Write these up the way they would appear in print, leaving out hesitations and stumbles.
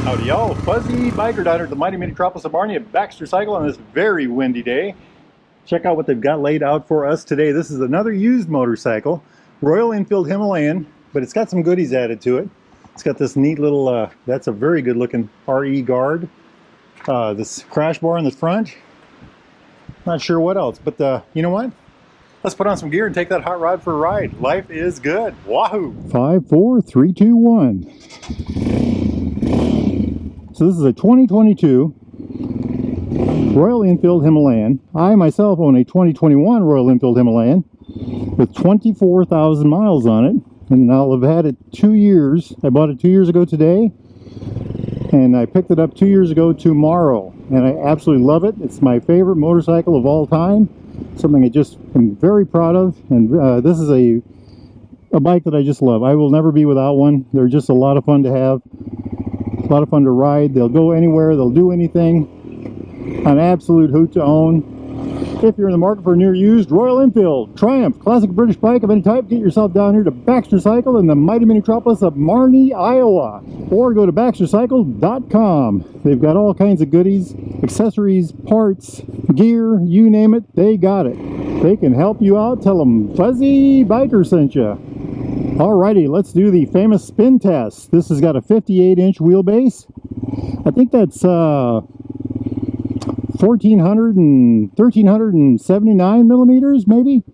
Howdy y'all, Fuzzy Biker down here at the mighty metropolis of Marnie at Baxter Cycle on this very windy day. Check out what they've got laid out for us today. This is another used motorcycle, Royal Enfield Himalayan, but it's got some goodies added to it. It's got this neat little, that's a very good looking RE guard. This crash bar in the front. Not sure what else, but you know what? Let's put on some gear and take that hot rod for a ride. Life is good. Wahoo! 5, 4, 3, 2, 1. So this is a 2022 Royal Enfield Himalayan. I myself own a 2021 Royal Enfield Himalayan with 24,000 miles on it, and I'll have had it 2 years. I bought it 2 years ago today, and I picked it up 2 years ago tomorrow, and I absolutely love it. It's my favorite motorcycle of all time, something I just am very proud of, and this is a bike that I just love. I will never be without one. They're just a lot of fun to have, a lot of fun to ride. They'll go anywhere, they'll do anything. An absolute hoot to own. If you're in the market for a new used Royal Enfield, Triumph, classic British bike of any type, get yourself down here to Baxter Cycle in the mighty metropolis of Marnie, Iowa. Or go to baxtercycle.com. They've got all kinds of goodies, accessories, parts, gear, you name it, they got it. They can help you out. Tell them Fuzzy Biker sent you. Alrighty, let's do the famous spin test. This has got a 58-inch wheelbase. I think that's 1379 millimeters, maybe?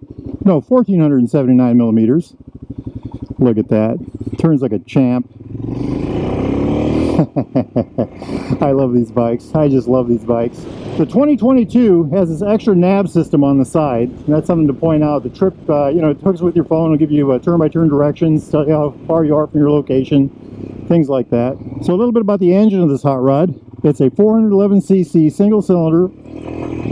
No, 1479 millimeters. Look at that. Turns like a champ. I love these bikes. I just love these bikes. The 2022 has this extra nav system on the side. And that's something to point out. The trip, you know, it hooks with your phone. It'll give you turn-by-turn directions, tell you how far you are from your location, things like that. So a little bit about the engine of this hot rod. It's a 411cc single-cylinder,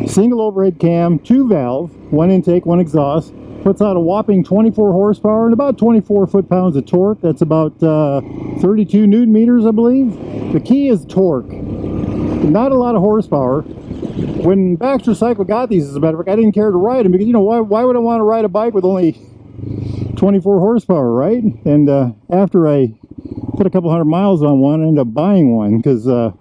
single overhead cam, 2-valve, 1 intake, 1 exhaust. Puts out a whopping 24 horsepower and about 24 foot-pounds of torque. That's about 32 newton meters, I believe. The key is torque. Not a lot of horsepower. When Baxter Cycle got these, as a matter of fact, I didn't care to ride them because, you know, why would I want to ride a bike with only 24 horsepower, right? And after I put a couple hundred miles on one, I ended up buying one because, you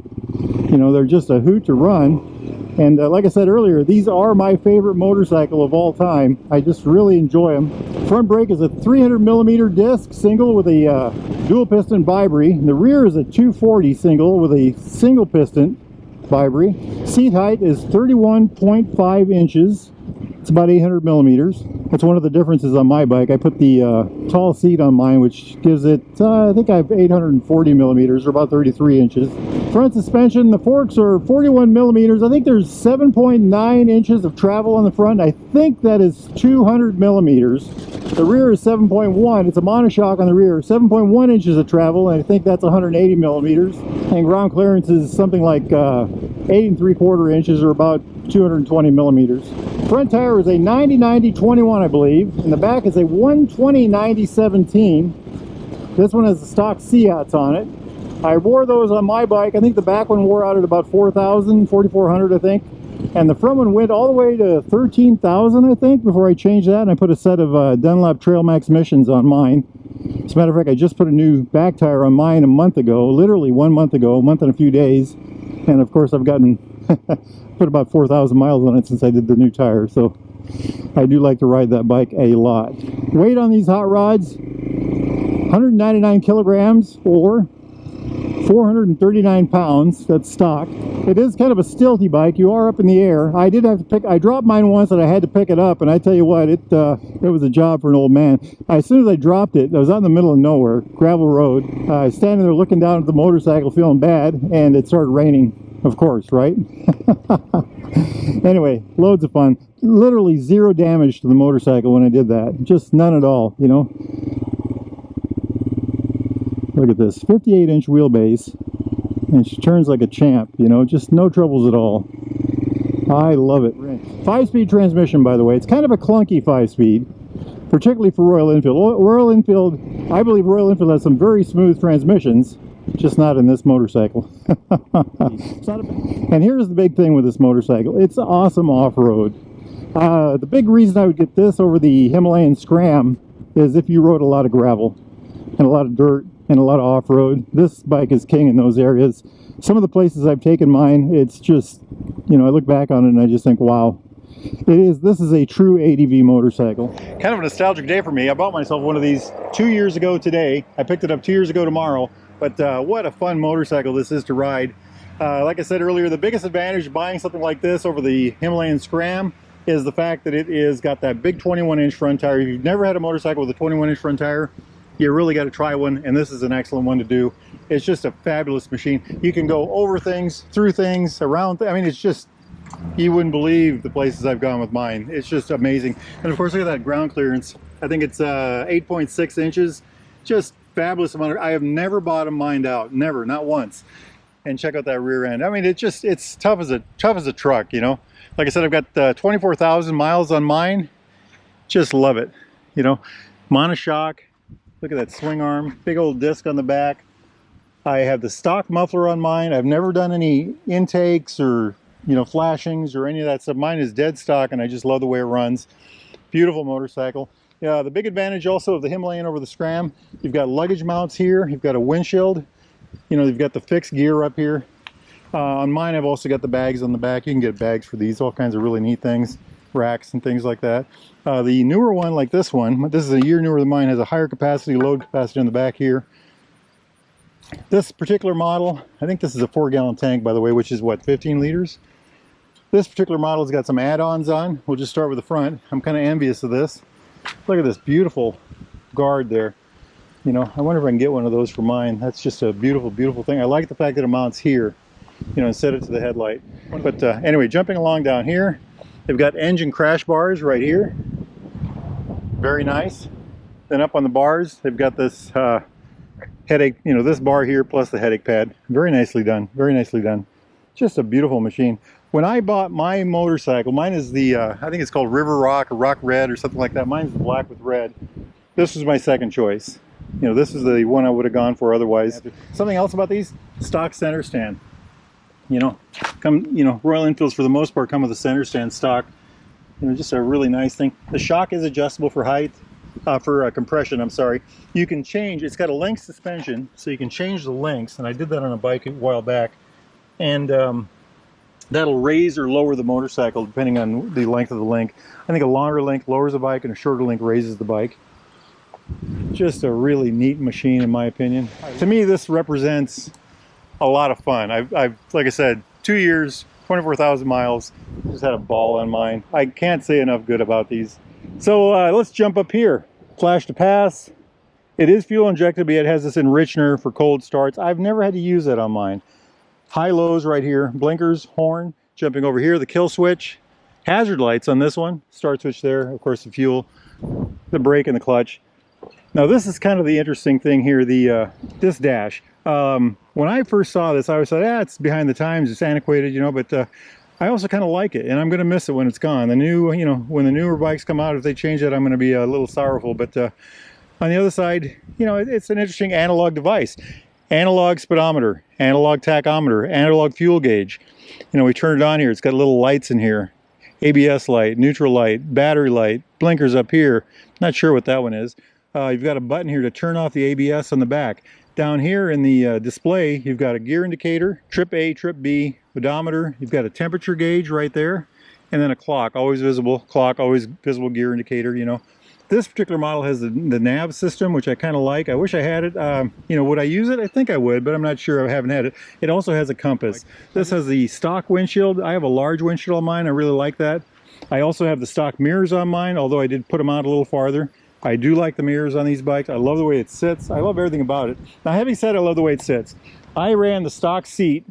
know, they're just a hoot to run. And like I said earlier, these are my favorite motorcycle of all time. I just really enjoy them. Front brake is a 300 millimeter disc single with a dual piston Vibri. And the rear is a 240 single with a single piston Vibri. Seat height is 31.5 inches. It's about 800 millimeters. That's one of the differences on my bike. I put the tall seat on mine, which gives it, I think I have 840 millimeters, or about 33 inches. Front suspension, the forks are 41 millimeters. I think there's 7.9 inches of travel on the front. I think that is 200 millimeters. The rear is 7.1. It's a monoshock on the rear. 7.1 inches of travel, and I think that's 180 millimeters. And ground clearance is something like 8 3/4 inches, or about 220 millimeters. Front tire is a 90-90-21, I believe, and the back is a 120-90-17. This one has the stock Seats on it. I wore those on my bike. I think the back one wore out at about 4,000, 4,400, I think. And the front one went all the way to 13,000, I think, before I changed that. And I put a set of Dunlop Trail Max Missions on mine. As a matter of fact, I just put a new back tire on mine a month ago, literally 1 month ago, a month and a few days. And of course, I've gotten put about 4,000 miles on it since I did the new tire. So I do like to ride that bike a lot. Weight on these hot rods, 199 kilograms or 439 pounds. That's stock. It is kind of a stilty bike. You are up in the air. I did have to I dropped mine once and I had to pick it up, and I tell you what, it was a job for an old man. As soon as I dropped it, I was out in the middle of nowhere, gravel road. I was standing there looking down at the motorcycle feeling bad, and it started raining, of course, right? Anyway, loads of fun. Literally zero damage to the motorcycle when I did that. Just none at all, you know. Look at this, 58-inch wheelbase, and she turns like a champ, you know, just no troubles at all. I love it. 5-speed transmission, by the way. It's kind of a clunky 5-speed, particularly for Royal Enfield. Royal Enfield, I believe Royal Enfield has some very smooth transmissions, just not in this motorcycle. And here's the big thing with this motorcycle. It's awesome off-road. The big reason I would get this over the Himalayan Scram is if you rode a lot of gravel and a lot of dirt and a lot of off-road. This bike is king in those areas. Some of the places I've taken mine, it's just, you know, I look back on it and I just think, wow. This is a true ADV motorcycle. Kind of a nostalgic day for me. I bought myself one of these 2 years ago today. I picked it up 2 years ago tomorrow. But what a fun motorcycle this is to ride. Like I said earlier, the biggest advantage of buying something like this over the Himalayan Scram is the fact that it is got that big 21-inch front tire. If you've never had a motorcycle with a 21-inch front tire, you really got to try one, and this is an excellent one to do. It's just a fabulous machine. You can go over things, through things, around. I mean, it's just, you wouldn't believe the places I've gone with mine. It's just amazing. And of course, look at that ground clearance. I think it's 8.6 inches. Just fabulous amount. I have never bottomed mine out, never, not once. And check out that rear end. I mean, it's tough as a truck, you know. Like I said, I've got 24,000 miles on mine. Just love it, you know. Monoshock. Look at that swing arm, big old disc on the back. I have the stock muffler on mine. I've never done any intakes or, you know, flashings or any of that stuff. Mine is dead stock, and I just love the way it runs. Beautiful motorcycle. Yeah, the big advantage also of the Himalayan over the Scram, you've got luggage mounts here. You've got a windshield. You know, you've got the fixed gear up here. On mine, I've also got the bags on the back. You can get bags for these, all kinds of really neat things, racks and things like that. The newer one, like this one, this is a year newer than mine, has a higher capacity, load capacity on the back here. This particular model, I think this is a 4-gallon tank, by the way, which is what, 15 liters? This particular model has got some add-ons on. We'll just start with the front. I'm kind of envious of this. Look at this beautiful guard there. You know, I wonder if I can get one of those for mine. That's just a beautiful, beautiful thing. I like the fact that it mounts here, you know, instead of to the headlight. But anyway, jumping along down here, they've got engine crash bars right here. Very nice. Then up on the bars, they've got this headache, you know, this bar here plus the headache pad. Very nicely done. Very nicely done. Just a beautiful machine. When I bought my motorcycle, mine is the, I think it's called River Rock or Rock Red or something like that. Mine's black with red. This was my second choice. You know, this is the one I would have gone for otherwise. Something else about these, stock center stand. You know, Royal Enfields for the most part come with a center stand stock. You know, just a really nice thing. The shock is adjustable for height, for compression, I'm sorry. You can change, it's got a length suspension, so you can change the lengths, and I did that on a bike a while back. And that'll raise or lower the motorcycle depending on the length of the link. I think a longer link lowers the bike and a shorter link raises the bike. Just a really neat machine in my opinion. To me, this represents a lot of fun. I've like I said, 2 years, 24,000 miles, just had a ball on mine. I can't say enough good about these. So let's jump up here. Flash to pass. It is fuel injected, but it has this enrichener for cold starts. I've never had to use that on mine. High lows right here, blinkers, horn, jumping over here, the kill switch, hazard lights on this one, start switch there, of course the fuel, the brake and the clutch. Now this is kind of the interesting thing here, this dash. When I first saw this, I always thought, it's behind the times, it's antiquated, you know, but I also kind of like it, and I'm going to miss it when it's gone. The new, you know, when the newer bikes come out, if they change that, I'm going to be a little sorrowful. But on the other side, you know, it's an interesting analog device. Analog speedometer, analog tachometer, analog fuel gauge. You know, we turn it on here, it's got little lights in here. ABS light, neutral light, battery light, blinkers up here. Not sure what that one is. You've got a button here to turn off the ABS on the back. Down here in the display, you've got a gear indicator, trip A, trip B, odometer. You've got a temperature gauge right there, and then a clock, always visible clock, always visible gear indicator, you know. This particular model has the nav system, which I kind of like. I wish I had it. You know, would I use it? I think I would, but I'm not sure. I haven't had it. It also has a compass. This has the stock windshield. I have a large windshield on mine. I really like that. I also have the stock mirrors on mine, although I did put them out a little farther. I do like the mirrors on these bikes. I love the way it sits. I love everything about it. Now, having said I love the way it sits, I ran the stock seat.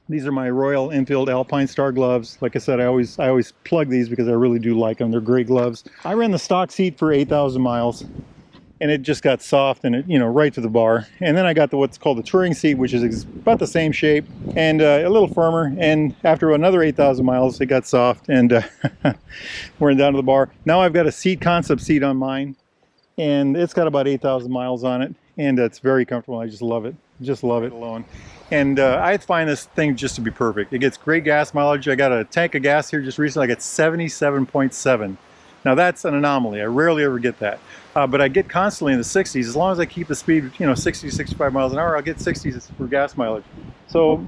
These are my Royal Enfield Alpine Star gloves. Like I said, I always plug these because I really do like them. They're great gloves. I ran the stock seat for 8,000 miles, and it just got soft and it, you know, right to the bar. And then I got what's called the touring seat, which is about the same shape and a little firmer. And after another 8,000 miles, it got soft and went down to the bar. Now I've got a seat concept seat on mine, and it's got about 8,000 miles on it, and it's very comfortable. I just love it. Just love it alone. And I find this thing just to be perfect. It gets great gas mileage. I got a tank of gas here just recently. I got 77.7. Now that's an anomaly. I rarely ever get that. But I get constantly in the 60s. As long as I keep the speed, 60 to 65 miles an hour, I'll get 60s for gas mileage. So,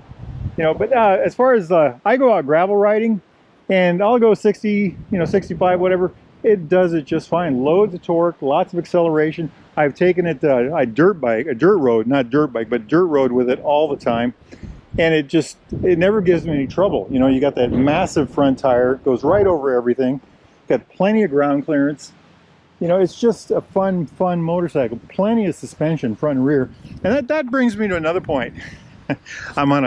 but as far as I go out gravel riding, and I'll go 60, 65, whatever. It does it just fine. Loads of torque, lots of acceleration. I've taken it a dirt road, not dirt bike, but dirt road with it all the time. And it never gives me any trouble. You got that massive front tire, goes right over everything. Got plenty of ground clearance. It's just a fun motorcycle. Plenty of suspension, front and rear. And that brings me to another point. I'm on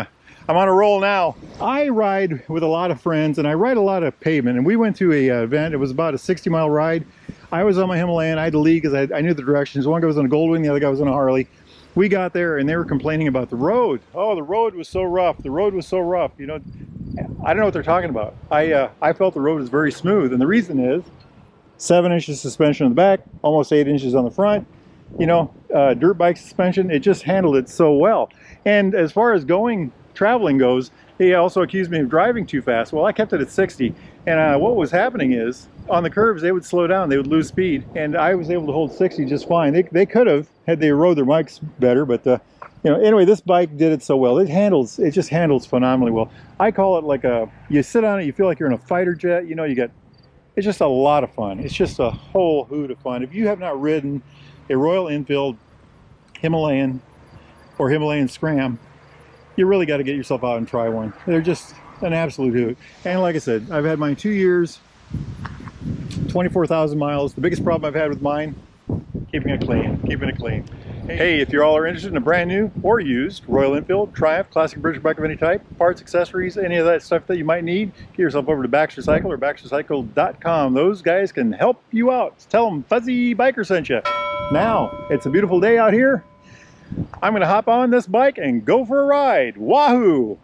a roll now. I ride with a lot of friends, and I ride a lot of pavement. And we went to a event. It was about a 60-mile ride. I was on my Himalayan. I had to lead because I knew the directions. One guy was on a Goldwing, the other guy was on a Harley. We got there, and they were complaining about the road. Oh, the road was so rough. The road was so rough. I don't know what they're talking about. I felt the road was very smooth, and the reason is 7 inches suspension on the back, almost 8 inches on the front. Dirt bike suspension. It just handled it so well. And as far as traveling goes, they also accused me of driving too fast. Well, I kept it at 60, and what was happening is on the curves they would slow down, they would lose speed, and I was able to hold 60 just fine. They could have had they rode their bikes better, but anyway, this bike did it so well. It just handles phenomenally well. I call it like you sit on it, you feel like you're in a fighter jet. It's just a lot of fun. It's just a whole hoot of fun. If you have not ridden a Royal Enfield Himalayan or Himalayan Scram, you really got to get yourself out and try one. They're just an absolute hoot. And like I said, I've had mine 2 years, 24,000 miles. The biggest problem I've had with mine, keeping it clean. Hey, if you all are interested in a brand new or used Royal Enfield, Triumph, classic British bike of any type, parts, accessories, any of that stuff that you might need, get yourself over to Baxter Cycle or baxtercycle.com. Those guys can help you out. Tell them Fuzzy Biker sent you. Now, it's a beautiful day out here. I'm going to hop on this bike and go for a ride. Wahoo!